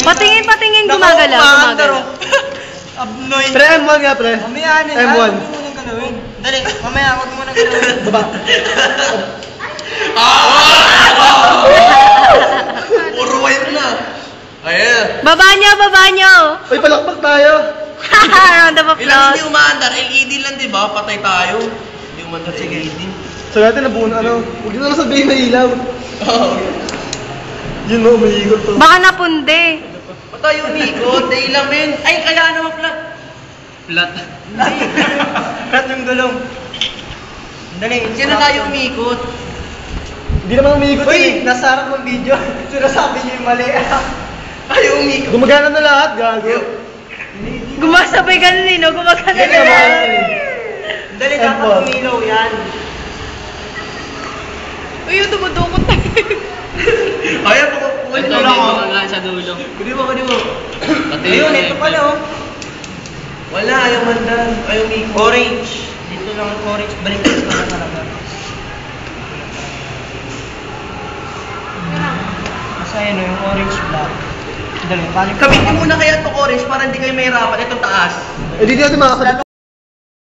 Patingin, gumagalaw. Abnoy. Pre, M1 nga, pre. Mamaya, M1. Dali, mamaya, huwag mo nang galawin. Baba. Puro wire na. Ayan. Baba nyo. Uy, palakpak tayo. Round of Ilang applause. hindi umaandar? LED lang, di ba? Patay tayo. Hindi umaandar sa LED. So natin nabuo na ano. Huwag nyo na sabihin na ilaw. Oo. Yun mo, umiikot to. Baka napunde. Patay umikot. Dahil lang, men. Ay, kaya naman flat. Flat. Kat yung gulong. Dali, Kasi na tayo umikot. Hindi naman umiikot Uy, eh. nasa harap ng video. Sinasabi niyo yung mali. Tayo umikot. Gumagana na lahat, gago. Gumasabay ganun eh, no? Gumagana Yan na. naman eh. Dali, M1. dapat umilaw yan. Uy, yung dumudukot na. Ayan, kunin mo lang ako. Sa dulo. Kunin mo. Ayun, ito pala oh. Wala, ayaw mandar. Ayaw umikot. Orange. Dito lang ang orange. Baliktad ko na talaga. Kasi ayun oh, yung orange black. Dali, balik. Gamitin muna kaya itong orange para hindi kayo mahirapan. Itong taas. Eh, di natin makakabit